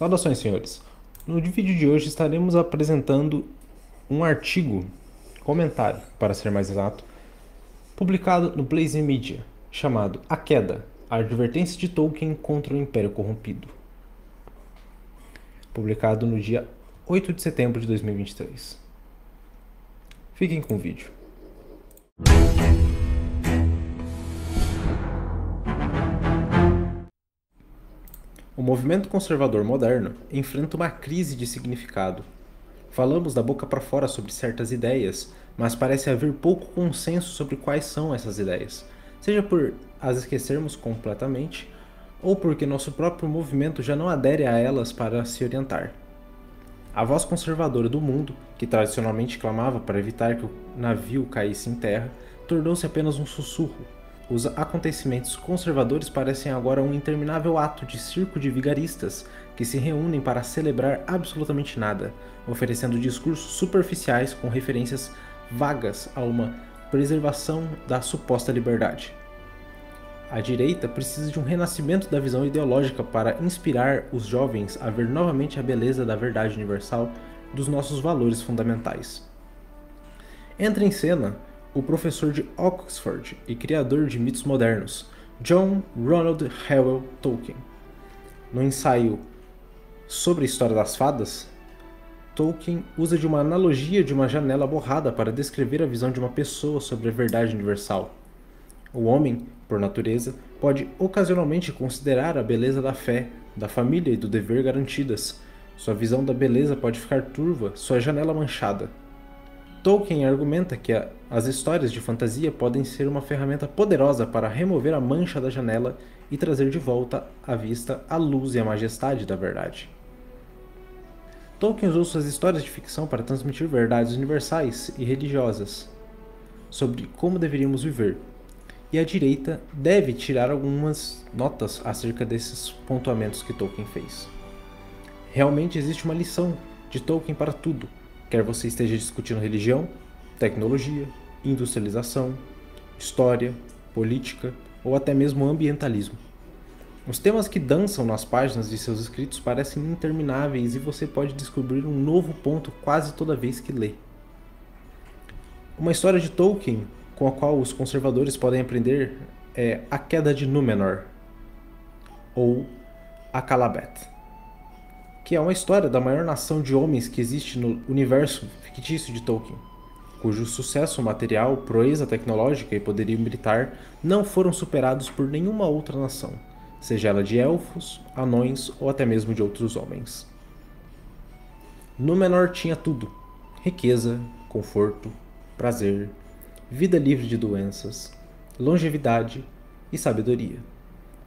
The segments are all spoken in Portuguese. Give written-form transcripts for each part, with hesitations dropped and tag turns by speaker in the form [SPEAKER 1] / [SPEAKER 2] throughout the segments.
[SPEAKER 1] Saudações, senhores. No vídeo de hoje estaremos apresentando um artigo, comentário, para ser mais exato, publicado no Blaze Media, chamado A Queda, a advertência de Tolkien contra o Império Corrompido, publicado no dia 8 de setembro de 2023. Fiquem com o vídeo. O movimento conservador moderno enfrenta uma crise de significado. Falamos da boca para fora sobre certas ideias, mas parece haver pouco consenso sobre quais são essas ideias, seja por as esquecermos completamente, ou porque nosso próprio movimento já não adere a elas para se orientar. A voz conservadora do mundo, que tradicionalmente clamava para evitar que o navio caísse em terra, tornou-se apenas um sussurro. Os acontecimentos conservadores parecem agora um interminável ato de circo de vigaristas que se reúnem para celebrar absolutamente nada, oferecendo discursos superficiais com referências vagas a uma preservação da suposta liberdade. A direita precisa de um renascimento da visão ideológica para inspirar os jovens a ver novamente a beleza da verdade universal dos nossos valores fundamentais. Entra em cena o professor de Oxford e criador de mitos modernos, John Ronald Reuel Tolkien. No ensaio sobre a história das fadas, Tolkien usa de uma analogia de uma janela borrada para descrever a visão de uma pessoa sobre a verdade universal. O homem, por natureza, pode ocasionalmente considerar a beleza da fé, da família e do dever garantidas. Sua visão da beleza pode ficar turva, sua janela manchada. Tolkien argumenta que as histórias de fantasia podem ser uma ferramenta poderosa para remover a mancha da janela e trazer de volta à vista a luz e a majestade da verdade. Tolkien usou suas histórias de ficção para transmitir verdades universais e religiosas sobre como deveríamos viver, e a direita deve tirar algumas notas acerca desses pontuamentos que Tolkien fez. Realmente existe uma lição de Tolkien para tudo, quer você esteja discutindo religião, tecnologia, industrialização, história, política ou até mesmo ambientalismo. Os temas que dançam nas páginas de seus escritos parecem intermináveis e você pode descobrir um novo ponto quase toda vez que lê. Uma história de Tolkien com a qual os conservadores podem aprender é A Queda de Númenor, ou Akallabeth, que é uma história da maior nação de homens que existe no universo fictício de Tolkien, cujo sucesso material, proeza tecnológica e poderio militar não foram superados por nenhuma outra nação, seja ela de elfos, anões ou até mesmo de outros homens. Númenor tinha tudo: riqueza, conforto, prazer, vida livre de doenças, longevidade e sabedoria.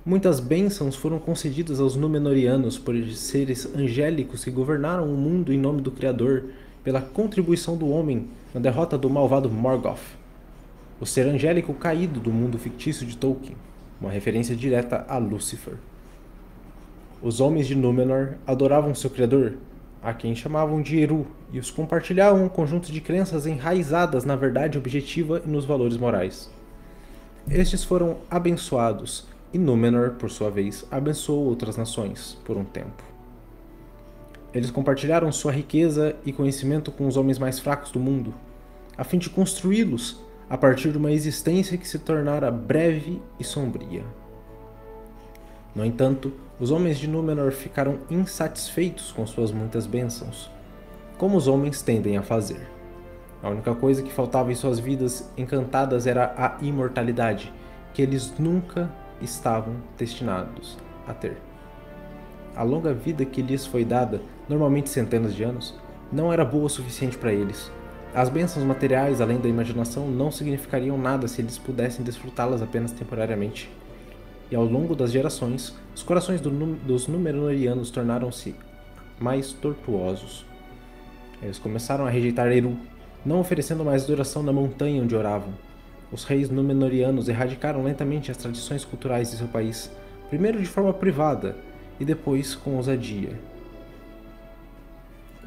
[SPEAKER 1] Muitas bênçãos foram concedidas aos Númenóreanos por seres angélicos que governaram o mundo em nome do Criador, pela contribuição do homem na derrota do malvado Morgoth, o ser angélico caído do mundo fictício de Tolkien, uma referência direta a Lúcifer. Os homens de Númenor adoravam seu Criador, a quem chamavam de Eru, e os compartilhavam um conjunto de crenças enraizadas na verdade objetiva e nos valores morais. Estes foram abençoados, e Númenor, por sua vez, abençoou outras nações, por um tempo. Eles compartilharam sua riqueza e conhecimento com os homens mais fracos do mundo, a fim de construí-los a partir de uma existência que se tornara breve e sombria. No entanto, os homens de Númenor ficaram insatisfeitos com suas muitas bênçãos, como os homens tendem a fazer. A única coisa que faltava em suas vidas encantadas era a imortalidade, que eles nunca estavam destinados a ter. A longa vida que lhes foi dada, normalmente centenas de anos, não era boa o suficiente para eles. As bênçãos materiais, além da imaginação, não significariam nada se eles pudessem desfrutá-las apenas temporariamente. E ao longo das gerações, os corações dos Númenóreanos tornaram-se mais tortuosos. Eles começaram a rejeitar Eru, não oferecendo mais adoração na montanha onde oravam. Os reis Númenóreanos erradicaram lentamente as tradições culturais de seu país, primeiro de forma privada e depois com ousadia.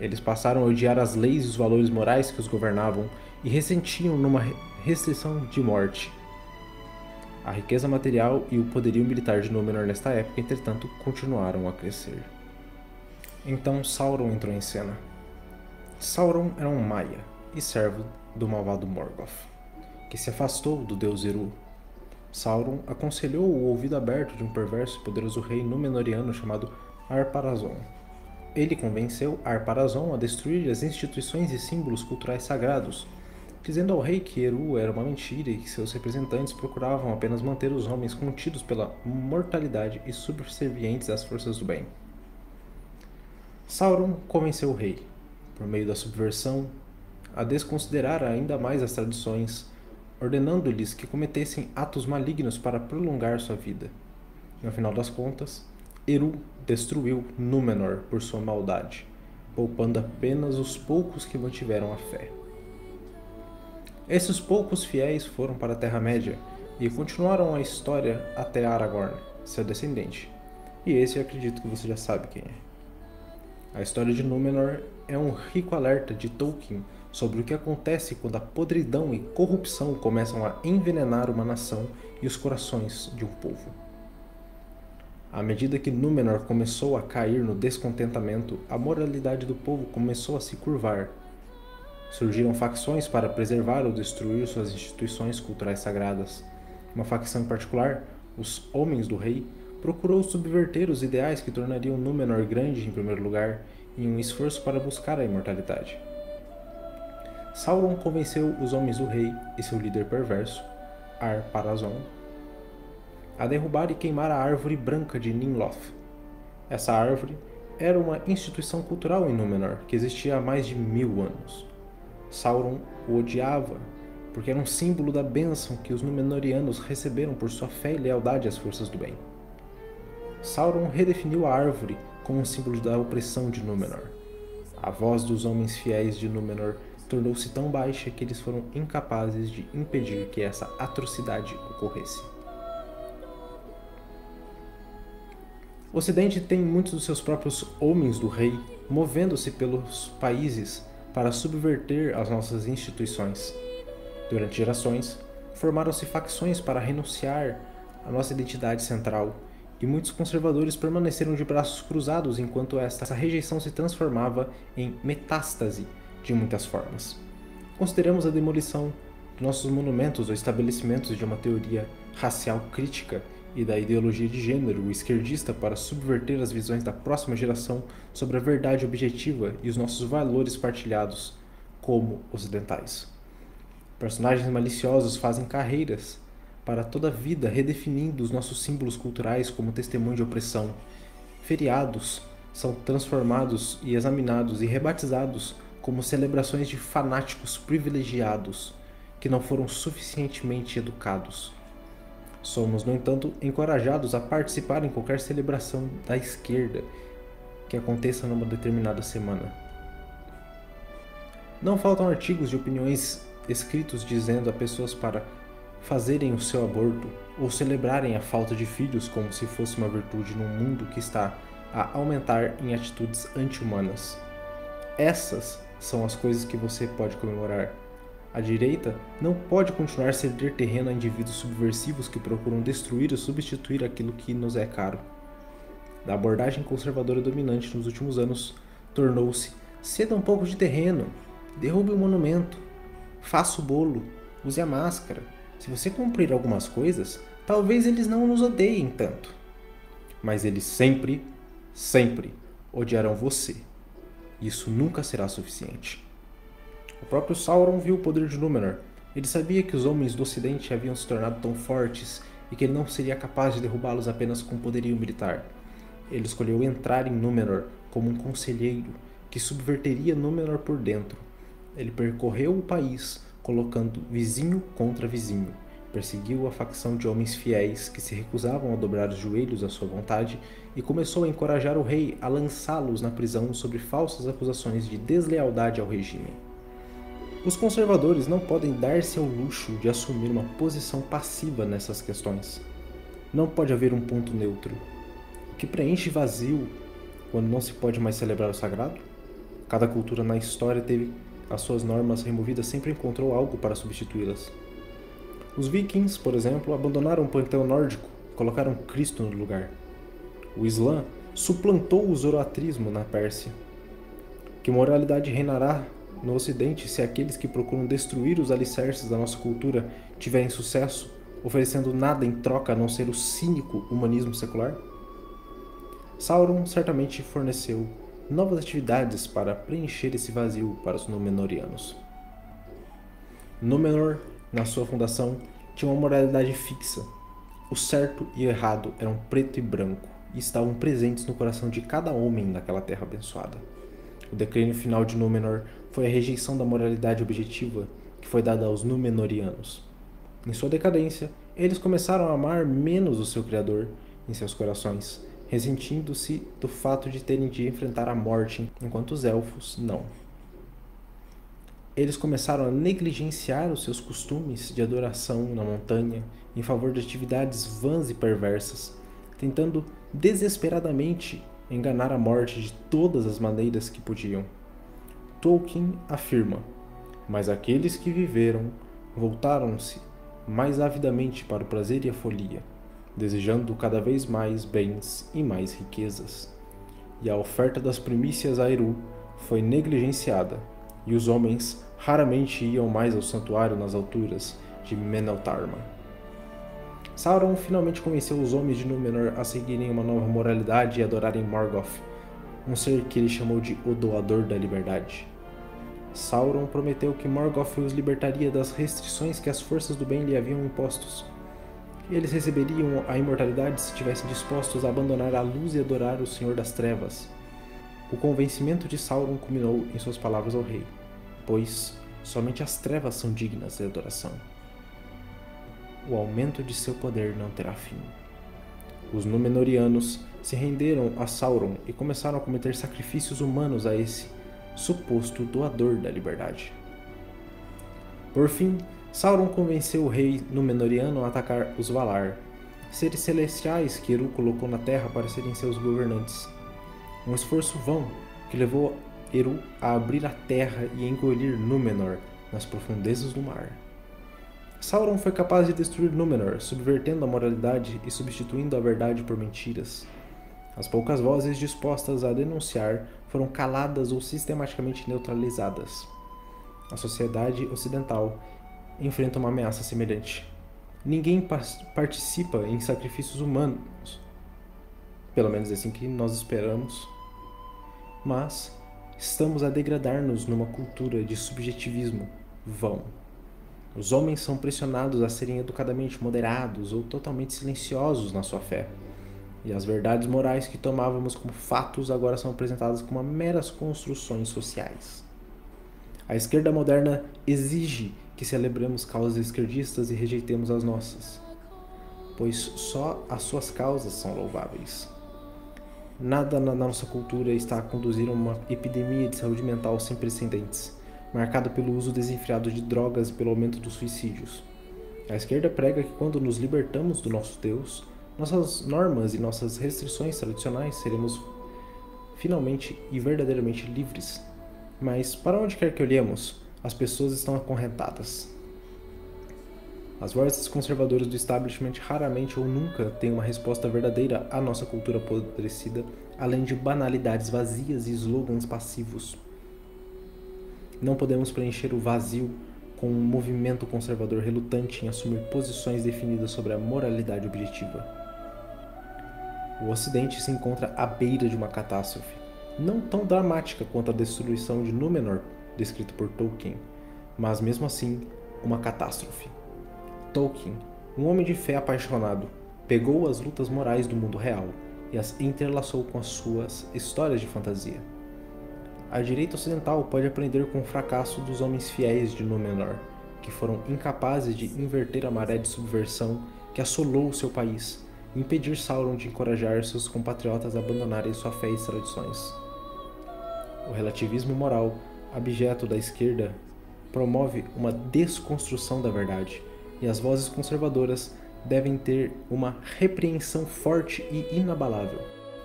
[SPEAKER 1] Eles passaram a odiar as leis e os valores morais que os governavam e ressentiam numa restrição de morte. A riqueza material e o poderio militar de Númenor nesta época, entretanto, continuaram a crescer. Então Sauron entrou em cena. Sauron era um Maia e servo do malvado Morgoth, que se afastou do deus Eru. Sauron aconselhou o ouvido aberto de um perverso e poderoso rei Númenoriano chamado Ar-Pharazôn. Ele convenceu Ar-Pharazôn a destruir as instituições e símbolos culturais sagrados, dizendo ao rei que Eru era uma mentira e que seus representantes procuravam apenas manter os homens contidos pela mortalidade e subservientes às forças do bem. Sauron convenceu o rei, por meio da subversão, a desconsiderar ainda mais as tradições, ordenando-lhes que cometessem atos malignos para prolongar sua vida. No final das contas, Eru destruiu Númenor por sua maldade, poupando apenas os poucos que mantiveram a fé. Esses poucos fiéis foram para a Terra-média e continuaram a história até Aragorn, seu descendente. E esse eu acredito que você já sabe quem é. A história de Númenor é um rico alerta de Tolkien sobre o que acontece quando a podridão e corrupção começam a envenenar uma nação e os corações de um povo. À medida que Númenor começou a cair no descontentamento, a moralidade do povo começou a se curvar. Surgiram facções para preservar ou destruir suas instituições culturais sagradas. Uma facção em particular, os Homens do Rei, procurou subverter os ideais que tornariam Númenor grande em primeiro lugar, em um esforço para buscar a imortalidade. Sauron convenceu os Homens do Rei e seu líder perverso, Ar-Pharazôn, a derrubar e queimar a árvore branca de Ninloth. Essa árvore era uma instituição cultural em Númenor que existia há mais de 1000 anos. Sauron o odiava, porque era um símbolo da bênção que os Númenóreanos receberam por sua fé e lealdade às forças do bem. Sauron redefiniu a árvore como um símbolo da opressão de Númenor. A voz dos homens fiéis de Númenor tornou-se tão baixa que eles foram incapazes de impedir que essa atrocidade ocorresse. O Ocidente tem muitos dos seus próprios Homens do Rei movendo-se pelos países para subverter as nossas instituições. Durante gerações, formaram-se facções para renunciar à nossa identidade central, e muitos conservadores permaneceram de braços cruzados enquanto essa rejeição se transformava em metástase de muitas formas. Consideramos a demolição de nossos monumentos ou estabelecimentos de uma teoria racial crítica e da ideologia de gênero esquerdista para subverter as visões da próxima geração sobre a verdade objetiva e os nossos valores partilhados como ocidentais. Personagens maliciosos fazem carreiras para toda a vida redefinindo os nossos símbolos culturais como testemunho de opressão. Feriados são transformados e examinados e rebatizados como celebrações de fanáticos privilegiados que não foram suficientemente educados. Somos, no entanto, encorajados a participar em qualquer celebração da esquerda que aconteça numa determinada semana. Não faltam artigos de opiniões escritos dizendo a pessoas para fazerem o seu aborto ou celebrarem a falta de filhos como se fosse uma virtude num mundo que está a aumentar em atitudes anti-humanas. Essas são as coisas que você pode comemorar. A direita não pode continuar a ceder terreno a indivíduos subversivos que procuram destruir ou substituir aquilo que nos é caro. A abordagem conservadora dominante nos últimos anos tornou-se: ceda um pouco de terreno, derrube o monumento, faça o bolo, use a máscara. Se você cumprir algumas coisas, talvez eles não nos odeiem tanto. Mas eles sempre, sempre odiarão você. Isso nunca será suficiente. O próprio Sauron viu o poder de Númenor. Ele sabia que os homens do Ocidente haviam se tornado tão fortes e que ele não seria capaz de derrubá-los apenas com poderio militar. Ele escolheu entrar em Númenor como um conselheiro que subverteria Númenor por dentro. Ele percorreu o país, colocando vizinho contra vizinho. Perseguiu a facção de homens fiéis que se recusavam a dobrar os joelhos à sua vontade e começou a encorajar o rei a lançá-los na prisão sobre falsas acusações de deslealdade ao regime. Os conservadores não podem dar-se ao luxo de assumir uma posição passiva nessas questões. Não pode haver um ponto neutro. O que preenche vazio quando não se pode mais celebrar o sagrado? Cada cultura na história teve as suas normas removidas, sempre encontrou algo para substituí-las. Os vikings, por exemplo, abandonaram o panteão nórdico e colocaram Cristo no lugar. O Islã suplantou o zoroatrismo na Pérsia. Que moralidade reinará no Ocidente se aqueles que procuram destruir os alicerces da nossa cultura tiverem sucesso, oferecendo nada em troca a não ser o cínico humanismo secular? Sauron certamente forneceu novas atividades para preencher esse vazio para os Númenóreanos. Númenor, na sua fundação, tinha uma moralidade fixa. O certo e o errado eram preto e branco e estavam presentes no coração de cada homem naquela terra abençoada. O declínio final de Númenor foi a rejeição da moralidade objetiva que foi dada aos Númenóreanos. Em sua decadência, eles começaram a amar menos o seu Criador em seus corações, ressentindo-se do fato de terem de enfrentar a morte, enquanto os elfos não. Eles começaram a negligenciar os seus costumes de adoração na montanha em favor de atividades vãs e perversas, tentando desesperadamente enganar a morte de todas as maneiras que podiam. Tolkien afirma: mas aqueles que viveram voltaram-se mais avidamente para o prazer e a folia, desejando cada vez mais bens e mais riquezas. E a oferta das primícias a Eru foi negligenciada, e os homens raramente iam mais ao santuário nas alturas de Meneltarma. Sauron finalmente convenceu os homens de Númenor a seguirem uma nova moralidade e adorarem Morgoth, um ser que ele chamou de O Doador da Liberdade. Sauron prometeu que Morgoth os libertaria das restrições que as forças do bem lhe haviam impostos. Eles receberiam a imortalidade se estivessem dispostos a abandonar a luz e adorar o Senhor das Trevas. O convencimento de Sauron culminou em suas palavras ao rei, pois somente as trevas são dignas de adoração. O aumento de seu poder não terá fim. Os Númenóreanos se renderam a Sauron e começaram a cometer sacrifícios humanos a esse suposto doador da liberdade. Por fim, Sauron convenceu o rei Númenóreano a atacar os Valar, seres celestiais que Eru colocou na Terra para serem seus governantes. Um esforço vão que levou Eru a abrir a Terra e engolir Númenor nas profundezas do mar. Sauron foi capaz de destruir Númenor, subvertendo a moralidade e substituindo a verdade por mentiras. As poucas vozes dispostas a denunciar foram caladas ou sistematicamente neutralizadas. A sociedade ocidental enfrenta uma ameaça semelhante. Ninguém participa em sacrifícios humanos, pelo menos é assim que nós esperamos, mas estamos a degradar-nos numa cultura de subjetivismo vão. Os homens são pressionados a serem educadamente moderados ou totalmente silenciosos na sua fé, e as verdades morais que tomávamos como fatos agora são apresentadas como meras construções sociais. A esquerda moderna exige que celebremos causas esquerdistas e rejeitemos as nossas, pois só as suas causas são louváveis. Nada na nossa cultura está a conduzir a uma epidemia de saúde mental sem precedentes, marcada pelo uso desenfreado de drogas e pelo aumento dos suicídios. A esquerda prega que quando nos libertamos do nosso Deus, nossas normas e nossas restrições tradicionais seremos finalmente e verdadeiramente livres. Mas, para onde quer que olhemos, as pessoas estão acorrentadas. As vozes conservadoras do establishment raramente ou nunca têm uma resposta verdadeira à nossa cultura apodrecida, além de banalidades vazias e slogans passivos. Não podemos preencher o vazio com um movimento conservador relutante em assumir posições definidas sobre a moralidade objetiva. O Ocidente se encontra à beira de uma catástrofe, não tão dramática quanto a destruição de Númenor, descrito por Tolkien, mas mesmo assim, uma catástrofe. Tolkien, um homem de fé apaixonado, pegou as lutas morais do mundo real e as entrelaçou com as suas histórias de fantasia. A direita ocidental pode aprender com o fracasso dos homens fiéis de Númenor, que foram incapazes de inverter a maré de subversão que assolou o seu país e impedir Sauron de encorajar seus compatriotas a abandonarem sua fé e tradições. O relativismo moral, abjeto da esquerda, promove uma desconstrução da verdade, e as vozes conservadoras devem ter uma repreensão forte e inabalável.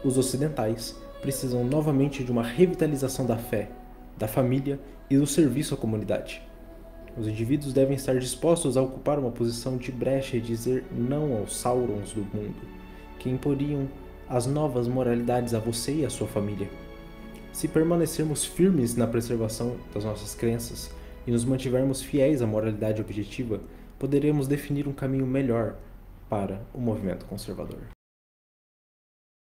[SPEAKER 1] Os ocidentais precisam novamente de uma revitalização da fé, da família e do serviço à comunidade. Os indivíduos devem estar dispostos a ocupar uma posição de brecha e dizer não aos Saurons do mundo, que imporiam as novas moralidades a você e a sua família. Se permanecermos firmes na preservação das nossas crenças e nos mantivermos fiéis à moralidade objetiva, poderemos definir um caminho melhor para o movimento conservador.